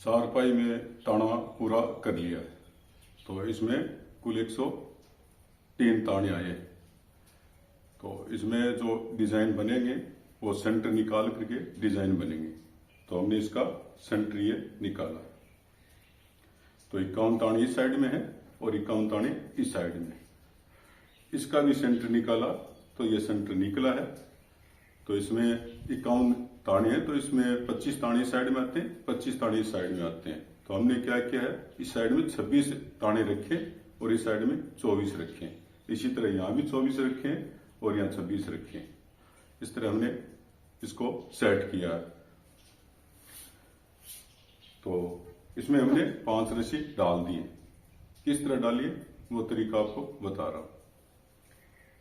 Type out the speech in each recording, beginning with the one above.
चारपाई में ताना पूरा कर लिया है। तो इसमें कुल 103 ताने आए। तो इसमें जो डिजाइन बनेंगे वो सेंटर निकाल करके डिजाइन बनेंगे। तो हमने इसका सेंटर ये निकाला। तो 51 ताने इस साइड में है और 51 ताने इस साइड में। इसका भी सेंटर निकाला तो ये सेंटर निकला है। तो इसमें 51 ताने हैं, तो इसमें 25 ताने इस साइड में आते हैं, 25 ताने इस साइड में आते हैं। तो हमने क्या किया है, इस साइड में 26 ताने रखे और इस साइड में 24 रखे। इसी तरह यहाँ भी 24 रखे और यहाँ 26 रखे। इस तरह हमने इसको सेट किया है। तो इसमें हमने 5 रस्सी डाल दिए। किस तरह डालिए वो तरीका आपको बता रहा हूं।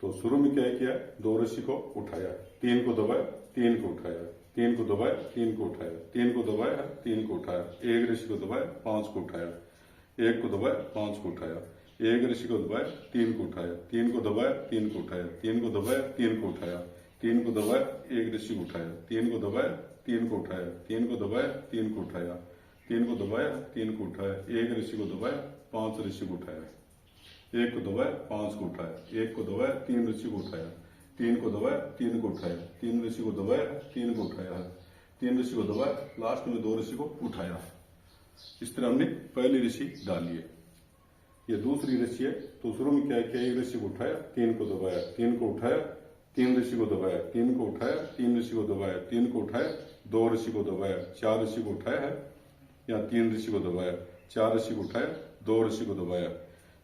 तो शुरू में क्या किया, 2 रस्सी को उठाया, 3 को दबाया, 3 को उठाया, 3 को दबाया, 3 को उठाया, 3 को दबाया, 3 को उठाया, 1 रस्सी को दबाया, 5 को उठाया, 1 को दबाया, 5 को उठाया, 1 रस्सी को दबाया, 3 को उठाया, 3 को दबाया, 3 को उठाया, 3 को दबाया, 3 को उठाया, 3 को दबाया, 1 रस्सी को उठाया, 3 को दबाया, 3 को उठाया, 3 को दबाया, 3 को उठाया, 3 को दबाया, 3 को उठाया, 1 रस्सी को दबाया, 5 रस्सी को उठाया, 1 को दबाया, 5 को उठाया, 1 को दबाया, 3 रस्सी को उठाया, 3 को दबाया, 3 को उठाया, 3 रस्सी को दबाया, 3 को उठाया, 3 रस्सी को दबाया, लास्ट में 2 रस्सी को उठाया। इस तरह हमने पहली रस्सी डाली है। ये दूसरी रस्सी है। तो शुरू में क्या किया, 1 रस्सी को उठाया, 3 को दबाया, 3 को उठाया, 3 रस्सी को दबाया, 3 को उठाया, 3 रस्सी को दबाया, 3 को उठाया, 2 रस्सी को दबाया, 4 रस्सी को उठाया है, या 3 रस्सी को दबाया, 4 रस्सी को उठाया, 2 रस्सी को दबाया,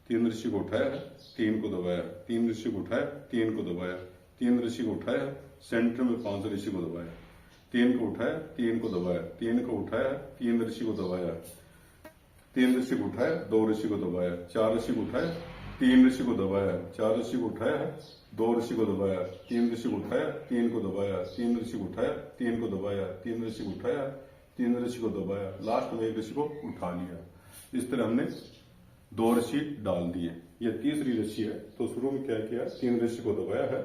3 रस्सी को उठाया है, 3 को दबाया, 3 रस्सी को उठाया, 3 को दबाया, 3 रस्सी को उठाया, सेंटर में 5 रस्सी को दबाया, 3 को उठाया, 3 को दबाया, 3 को उठाया, 3 रस्सी को दबाया, 3 रस्सी को उठाया, 2 रस्सी को दबाया, 4 रस्सी को उठाया, 3 रस्सी को दबाया, 4 रस्सी को उठाया, 2 रस्सी को दबाया, 3 रस्सी को उठाया, 3 को दबाया, 3 रस्सी को उठाया, 3 को दबाया, 3 रस्सी को उठाया, 3 रस्सी को दबाया, लास्ट में 1 रस्सी को उठा लिया। इस तरह हमने 2 रस्सी डाल दिए। ये तीसरी रस्सी है। तो शुरू में क्या किया, 3 रस्सी को दबाया है,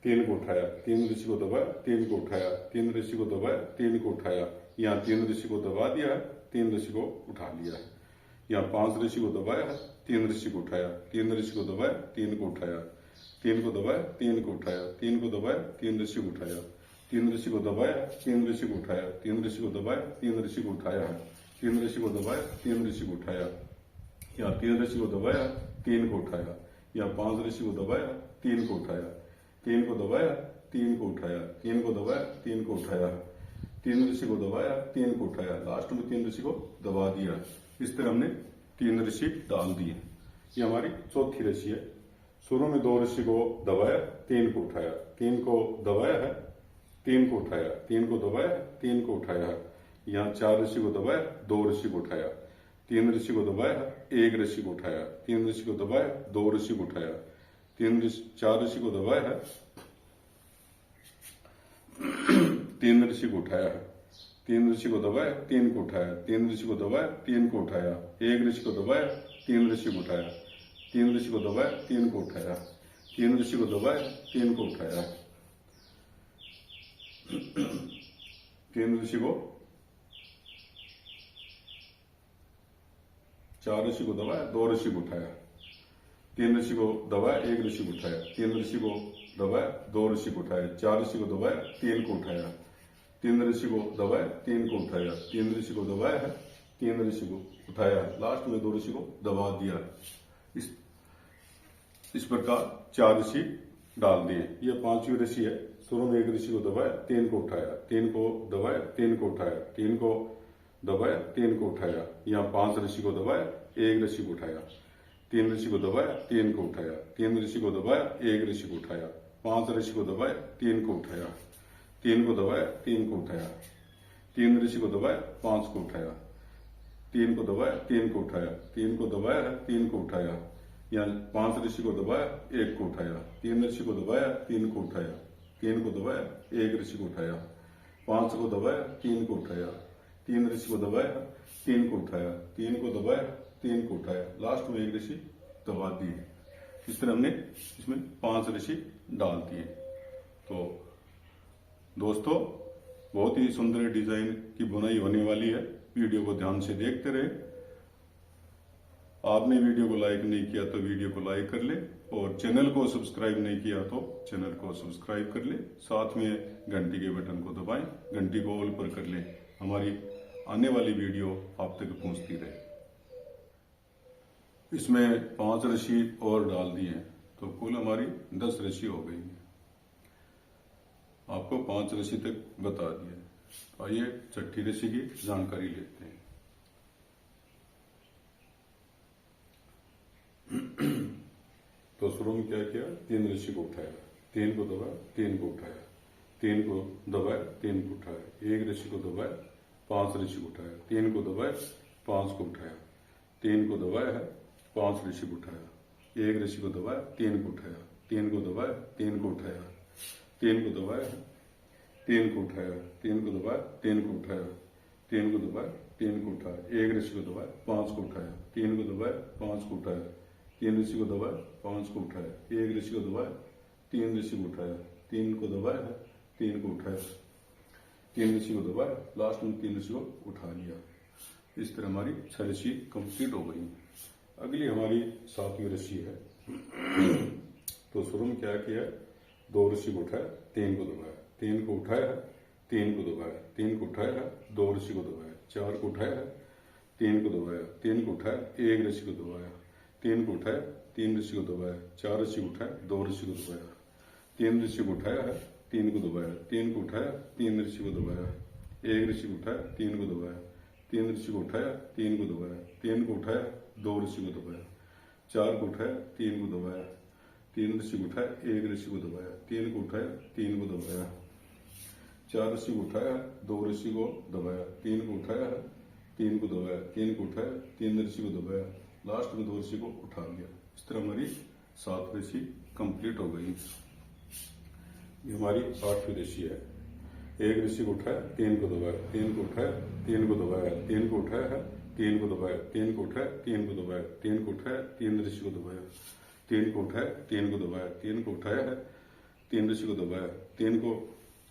3 को उठाया, 3 रस्सी को दबाया, 3 को उठाया, 3 रस्सी को दबाया, 3 को उठाया, यहाँ 3 रस्सी को दबा दिया है, 3 रस्सी को उठा लिया है। यहाँ 5 रस्सी को दबाया है, 3 रस्सी को उठाया, 3 रस्सी को दबाया, 3 को उठाया, 3 को दबाया, 3 को उठाया, 3 को दबाया, 3 रस्सी को उठाया, 3 रस्सी को दबाया, 3 रस्सी को उठाया, 3 रस्सी को दबाया, 3 रस्सी को उठाया, 3 रस्सी को दबाया, 3 रस्सी को उठाया, यहाँ 3 रस्सी को दबाया, 3 को उठाया, यहाँ 5 रस्सी को दबाया, 3 को उठाया, 3 को दबाया, 3 को उठाया, 3 को दबाया, 3 को उठाया, 3 रस्सी को दबाया, 3 को उठाया, लास्ट में 3 रस्सी को दबा दिया। इस तरह हमने 3 रस्सी डाल दी। ये हमारी चौथी रस्सी है। शुरू में 2 रस्सी को दबाया, 3 को उठाया, 3 को दबाया है, 3 को उठाया, 3 को दबाया, 3 को उठाया है, यहाँ 4 रस्सी को दबाया, 2 रस्सी को उठाया, 3 रस्सी को दबाया, 1 रस्सी को उठाया, 3 रस्सी को दबाया, 2 रस्सी को उठाया, 4 रस्सी को दबाया है, 3 रस्सी को उठाया है, 3 रस्सी को दबाया, 3 को उठाया, 3 रस्सी को दबाया, 3 को उठाया, 1 रस्सी को दबाया, 3 रस्सी को उठाया, 3 रस्सी को दबाया, 3 को उठाया, 3 रस्सी को दबाया, 3 को उठाया, 3 रस्सी को, 4 रस्सी को दबाया, 2 रस्सी को उठाया, 3 रस्सी को दबाया, 1 रस्सी को उठाया, 3 रस्सी को दबाया, 2 रस्सी को उठाया, 4 रस्सी को दबाया, 3 को उठाया, 3 रस्सी को दबाया, 3 को उठाया, 3 रस्सी को दबाया है, 3 रस्सी को उठाया, लास्ट में 2 रस्सी को दबा दिया। इस प्रकार 4 रस्सी डाल दिए। ये 5वीं रस्सी है। शुरू में 1 रस्सी को दबाया, 3 को उठाया, 3 को दबाया, 3 को उठाया, 3 को दबाया, 3 को उठाया, यहाँ 5 रस्सी को दबाया, 1 रस्सी को उठाया, 3 रस्सी को दबाया, 3 को उठाया, 3 रस्सी को दबाया, 1 रस्सी को उठाया, 5 रस्सी को दबाया, 3 को उठाया, 3 को दबाया, 3 को उठाया, 3 रस्सी को दबाया, 5 को उठाया, 3 को दबाया, 3 को उठाया, 3 को दबाया, 3 को उठाया, यहाँ 5 रस्सी को दबाया, 1 को उठाया, 3 रस्सी को दबाया, 3 को उठाया, 3 को दबाया, 1 रस्सी को उठाया, 5 को दबाया, 3 को उठाया, 3 रस्सी को दबाया, 3 को उठाया, 3 को दबाया, 3 को उठाया, लास्ट में 1 रस्सी दबा दी। इस तरह हमने इसमें 5 रस्सी डाल दी है। तो दोस्तों बहुत ही सुंदर डिजाइन की बुनाई होने वाली है। वीडियो को ध्यान से देखते रहे। आपने वीडियो को लाइक नहीं किया तो वीडियो को लाइक कर ले, और चैनल को सब्सक्राइब नहीं किया तो चैनल को सब्सक्राइब कर ले। साथ में घंटी के बटन को दबाएं, घंटी को ऑल पर कर ले, हमारी आने वाली वीडियो आप तक पहुंचती रहे। इसमें 5 रस्सी और डाल दी है, तो कुल हमारी 10 रस्सी हो गई है। आपको 5 रस्सी तक बता दिया। आइए छठी रस्सी की जानकारी लेते हैं। तो शुरू में क्या किया, 3 रस्सी को उठाया, 3 को दबाया, 3 को उठाया, 3 को दबाया, 3 को उठाया, 1 रस्सी को दबाया, 5 रस्सी को उठाया, 3 को दबाया, 5 को उठाया, 3 को दबाया है, 5 रस्सी को उठाया, 1 रस्सी को दबाया, 3 को उठाया, 3 को दबाया, 3 को उठाया, 3 को दबाया, 3 को उठाया, 3 को दबाया, 3 को उठाया, 3 को दबाया, 3 को उठाया, 1 रस्सी को दबाया, 5 को उठाया, 3 को दबाया, 5 को उठाया, 3 रस्सी को दबाया, 5 को उठाया, 1 रस्सी को दबाया, 3 रस्सी को उठाया, 3 को दबाया, 3 को उठाया, 3 रस्सी को दबाया, लास्ट में 3 रस्सी को उठा लिया। इस तरह हमारी 6 रस्सी कंप्लीट हो गई। अगली हमारी 7वीं रस्सी है। तो शुरू में क्या किया, 2 रस्सी को उठाया, 3 को दबाया, 3 को उठाया, 3 को दबाया, 3 को उठाया, 2 रस्सी को दबाया, 4 को उठाया, 3 को दबाया, 3 को उठाया, 1 रस्सी को दबाया, 3 को उठाया, 3 रस्सी को दबाया, 4 रस्सी को उठाया, 2 रस्सी को दबाया, 3 रस्सी को उठाया है, 3 को दबाया, 3 को उठाया, 3 रस्सी को दबाया, 1 रस्सी को उठाया, 3 को दबाया, 3 रस्सी को उठाया, 3 को दबाया, 3 को उठाया, 2 रस्सी को दबाया, 4 को उठाया, 3 को दबाया, 3 रस्सी को उठाया, 1 रस्सी को दबाया, 3 को उठाया, 3 को दबाया, 4 रस्सी को उठाया, 2 रस्सी को दबाया, 3 को उठाया, 3 को दबाया, 3 को उठाया, 3 रस्सी को दबाया, लास्ट में 2 रस्सी को उठा लिया। इस तरह हमारी 7 रस्सी कंप्लीट हो गई। ये हमारी 8वीं रस्सी है। 1 रस्सी को उठाया, 3 को दबाया, 3 को उठाया, 3 को दबाया, 3 को उठाया, 3 को दबाया, 3 को उठाया, 3 को दबाया, 3 को उठाया, 3 रस्सी को दबाया, 3 को उठाया, 3 को दबाया, 3 को उठाया है, 3 रस्सी को दबाया, 3 को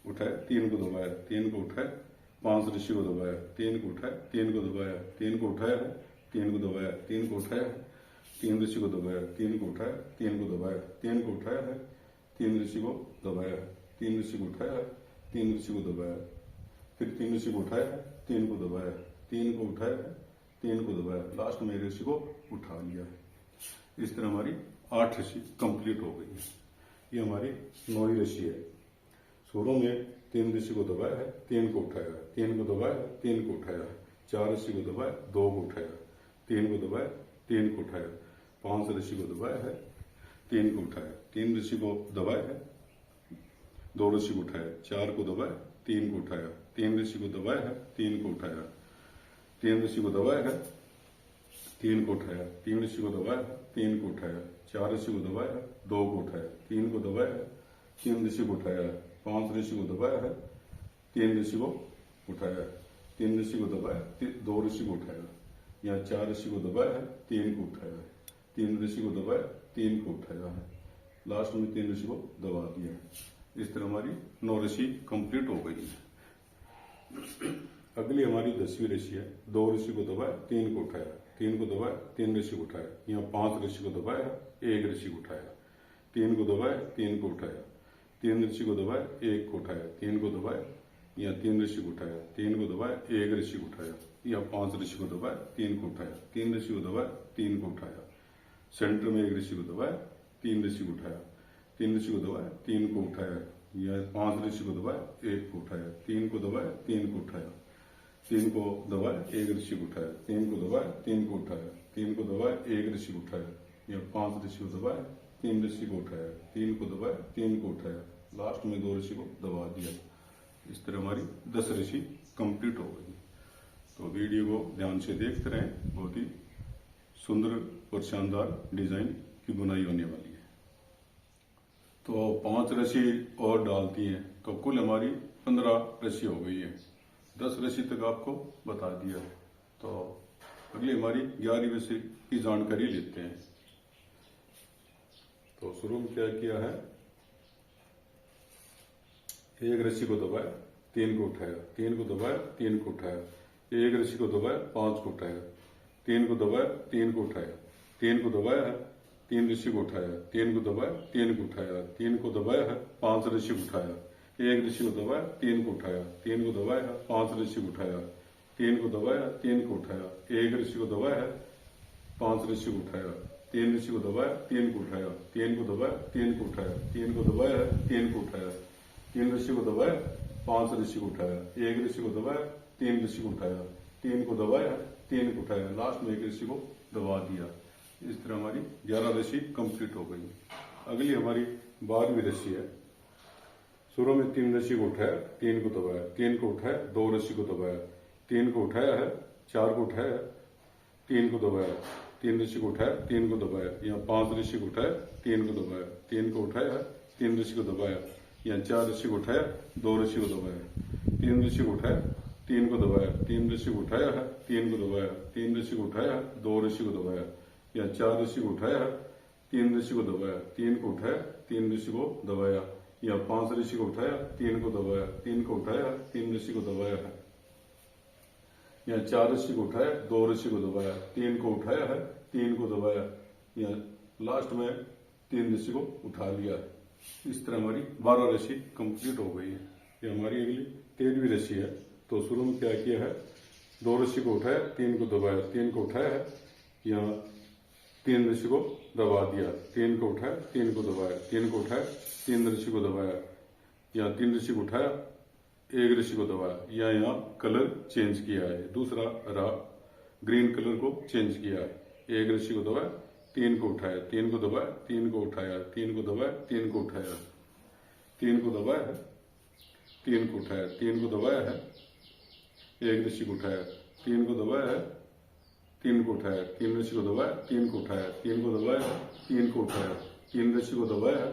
उठाया, 3 को दबाया, 3 को उठाया, 5 रस्सी को दबाया, 3 को उठाया, 3 को दबाया, 3 को उठाया है, 3 को दबाया, 3 को उठाया है, 3 रस्सी को दबाया, 3 को उठाया, 3 को दबाया, 3 को उठाया है, 3 रस्सी को दबाया, 3 रस्सी को उठाया, 3 रस्सी को दबाया, फिर 3 रस्सी को उठाया, 3 को दबाया, 3 को उठाया, 3 को दबाया, लास्ट में 1 रस्सी को उठा लिया। इस तरह हमारी 8 रस्सी कंप्लीट हो गई है। ये हमारी 9वीं रस्सी है। शुरू में 3 रस्सी को दबाया है, 3 को उठाया, 3 को दबाया, 3 को उठाया, 4 रस्सी को दबाया, 2 को उठाया, 3 को दबाया, 3 को उठाया, 5 रस्सी को दबाया है, 3 को उठाया, 3 रस्सी को दबाया है, 2 रस्सी को उठाया, 4 को दबाया, 3 को उठाया, 3 रस्सी को दबाया है, 3 को उठाया, 3 रस्सी को दबाया है, 3 को उठाया, 3 रस्सी को दबाया है, 3 को उठाया, 4 रस्सी को दबाया, 2 को उठाया, 3 को दबाया, 3 रस्सी को उठाया, 5 रस्सी को दबाया है, 3 रस्सी को उठाया, 3 रस्सी को दबाया, 2 रस्सी को उठाया, यहाँ 4 रस्सी को दबाया है, 3 को उठाया है, 3 रस्सी को दबाया, 3 को उठाया है, लास्ट में 3 रस्सी को दबा दिया। इस तरह हमारी 9 रस्सी कंप्लीट हो गई है। अगली हमारी 10वीं रस्सी है। 2 रस्सी को दबाया, 3 को उठाया, 3 को दबाया, 3 रस्सी को उठाया, यहाँ 5 रस्सी को दबाया, 1 रस्सी को उठाया, 3 को दबाया, 3 को उठाया, 3 रस्सी को दबाया, 1 को उठाया, 3 को दबाया, यहाँ 3 रस्सी को उठाया, 3 को दबाया, 1 रस्सी को उठाया, यहाँ 5 रस्सी को दबाया, 3 को उठाया, 3 रस्सी को दबाया, 3 को उठाया, सेंटर में 1 रस्सी को दबाया, 3 रस्सी को उठाया, 3 रस्सी को दबाया, 3 को उठाया, यहाँ 5 रस्सी को दबाया, 1 को उठाया, 3 को दबाया, 3 को उठाया, 3 को दबाया, 1 रस्सी को उठाया, 3 को दबाया, 3 को उठाया, 3 को दबाया, 1 रस्सी को उठाया, यहाँ 5 रस्सी को दबाया, 3 रस्सी को उठाया, 3 को दबाया, 3 को उठाया, लास्ट में 2 रस्सी को दबा दिया। इस तरह हमारी 10 रस्सी कंप्लीट हो गई। तो वीडियो को ध्यान से देखते रहें, बहुत ही सुंदर और शानदार डिजाइन की बुनाई होने वाली है। तो 5 रस्सी और डालती है तो कुल हमारी 15 रस्सी हो गई है। 10 रस्सी तक आपको बता दिया। तो अगली हमारी 11वीं रस्सी की जानकारी लेते हैं। तो शुरू में क्या किया है, 1 रस्सी को दबाया, 3 को उठाया, 3 को दबाया, 3 को उठाया, एक ऋषि को दबाया, 5 को उठाया, 3 को दबाया, 3 को उठाया, 3 को दबाया है, 3 ऋषि को उठाया, 3 को दबाया, 3 को उठाया, 3 को दबाया है, 5 ऋषि को उठाया, 1 ऋषि को दबाया, 3 को उठाया, 3 को दबाया है, 5 ऋषि को उठाया, 3 को दबाया, 3 को उठाया, 1 ऋषि को दबाया है, 5 ऋषि को उठाया, 3 ऋषि को दबाया, 3 को उठाया, 3 को दबाया, 3 को उठाया, 3 को दबाया है, 3 को उठाया, 3 ऋषि को दबाया, 5 ऋषि को उठाया, 1 ऋषि को दबाया, 3 ऋषि को उठाया, 3 को दबाया, 3 को उठाया, लास्ट में 1 ऋषि को दबा दिया। इस तरह हमारी 11 ऋषि कंप्लीट हो गई। अगली हमारी 12वीं ऋषि है। शुरू में 3 ऋषि को उठाया, 3 को दबाया, 3 को उठाया, 2 ऋषि को दबाया, 3 को उठाया है, 4 को उठाया, 3 को दबाया, 3 ऋषि को उठाया, 3 को दबाया, यहाँ 5 ऋषि को उठाया, 3 को दबाया, 3 को उठाया, 3 ऋषि को दबाया, यहाँ 4 ऋषि को उठाया, 2 ऋषि को दबाया, 3 ऋषि को उठाया, 3 को दबाया, 3 ऋषि को उठाया है, 3 को दबाया, 3 ऋषि को उठाया, 2 ऋषि को दबाया, यहाँ 4 ऋषि को उठाया, 3 ऋषि को दबाया, 3 को उठाया, 3 ऋषि को दबाया, यहाँ 5 ऋषि को उठाया, 3 को दबाया, 3 को उठाया, 3 ऋषि को दबाया है, यहाँ 4 ऋषि को उठाया, 2 ऋषि को दबाया, 3 को उठाया है, 3 को दबाया, यहाँ लास्ट में 3 ऋषि को उठा लिया। इस तरह हमारी 12 ऋषि कंप्लीट हो गई है। ये हमारी अगली 13वीं ऋषि है। तो शुरू में क्या किया है, 2 ऋषि को उठाया, 3 को दबाया, 3 को उठाया है, यहाँ 3 ऋषि को दबा दिया, 3 को उठाया, 3 को दबाया, 3 को उठाया, 3 ऋषि को दबाया, यहाँ 3 ऋषि को उठाया, 1 ऋषि को दबाया, यहाँ कलर चेंज किया है, दूसरा ग्रीन कलर को चेंज किया है। 1 ऋषि को दबाया, 3 को उठाया, 3 को दबाया, 3 को उठाया, 3 को दबाया, 3 को उठाया, 3 को दबाया है, 3 को उठाया, 3 को दबाया है, 1 ऋषि को उठाया, 3 को दबाया है, 3 को उठाया, 3 ऋषि को दबाया, 3 को उठाया, 3 को दबाया, 3 को उठाया, 3 ऋषि को दबाया,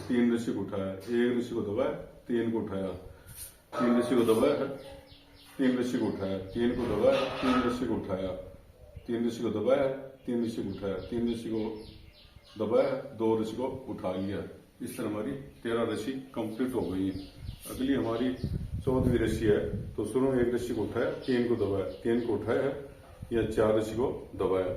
3 ऋषि को उठाया, 1 ऋषि को दबाया, 3 को उठाया, 3 ऋषि को दबाया, 3 ऋषि को उठाया, 3 को दबाया, 3 ऋषि को उठाया, 3 ऋषि को दबाया, 3 ऋषि को उठाया, 3 ऋषि को दबाया, 2 ऋषि को उठा लिया। इस तरह हमारी 13 ऋषि कंप्लीट हो गई है। अगली हमारी 14वीं ऋषि है। तो शुरू में 1 ऋषि को उठाया, 3 को दबाया, 3 को उठाया है, या 4 ऋषि को दबाया,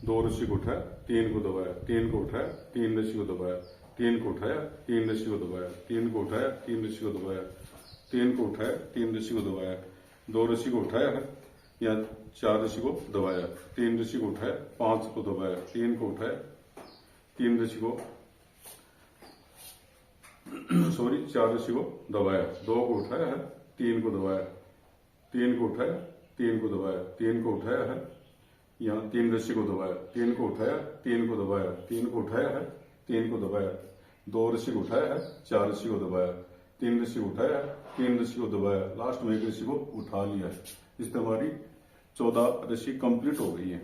2 ऋषि को उठाया, 3 को दबाया, 3 को उठाया, 3 ऋषि को दबाया, 3 को उठाया, 3 ऋषि को दबाया, 3 को उठाया, 3 ऋषि को दबाया, 3 को उठाया, 3 ऋषि को दबाया, 2 ऋषि को उठाया है, या 4 ऋषि को दबाया, 3 ऋषि को उठाया, 5 को दबाया, 3 को उठाया, 3 ऋषि को 4 ऋषि को दबाया, 2 को उठाया है, 3 को दबाया, 3 को उठाया, 3 को दबाया, 3 को उठाया है, यहाँ 3 ऋषि को दबाया, 3 को उठाया, 3 को दबाया, 3 को उठाया है, 3 को दबाया, 2 ऋषि को उठाया है, 4 ऋषि को दबाया, 3 ऋषि को उठाया, 3 ऋषि को दबाया, लास्ट में 1 ऋषि को उठा लिया। इस तरह हमारी 14 ऋषि कंप्लीट हो गई है।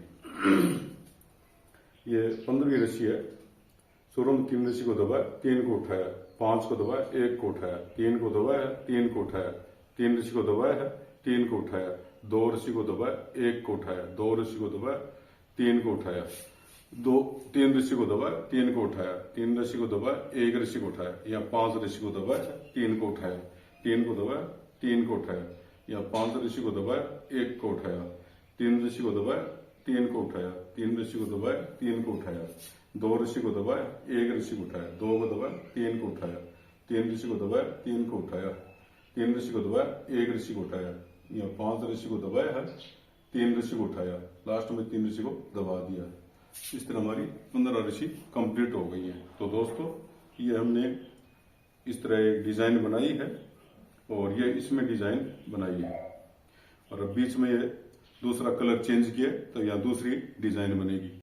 ये 15वीं ऋषि है। शुरू में 3 ऋषि को दबाया, 3 को उठाया, 5 को दबाया, 1 को उठाया, 3 को दबाया, 3 को उठाया, 3 ऋषि को दबाया है, 3 को उठाया, 2 ऋषि को दबाया, 1 को उठाया, 2 ऋषि को दबाया, 3 को उठाया, 3 ऋषि को दबाया, 3 को उठाया, 3 ऋषि को दबाया, 1 ऋषि को उठाया, या 5 ऋषि को दबाया, 3 को उठाया, 3 को दबाया, 3 को उठाया, या 5 ऋषि को दबाया, 1 को उठाया, 3 ऋषि को दबाया, 3 को उठाया, 3 ऋषि को दबाया, 3 को उठाया, 2 ऋषि को दबाया, 1 ऋषि को उठाया, 2 को दबाया, 3 को उठाया, 3 ऋषि को दबाया, 3 को उठाया, 3 ऋषि को दबाया, 1 ऋषि को उठाया, या 5 ऋषि को दबाया है, 3 ऋषि को उठाया, लास्ट में 3 ऋषि को दबा दिया। इस तरह हमारी 15 ऋषि कंप्लीट हो गई है। तो दोस्तों, ये हमने इस तरह एक डिजाइन बनाई है और ये इसमें डिजाइन बनाई है, और अब बीच में ये दूसरा कलर चेंज किया तो यहाँ दूसरी डिजाइन बनेगी।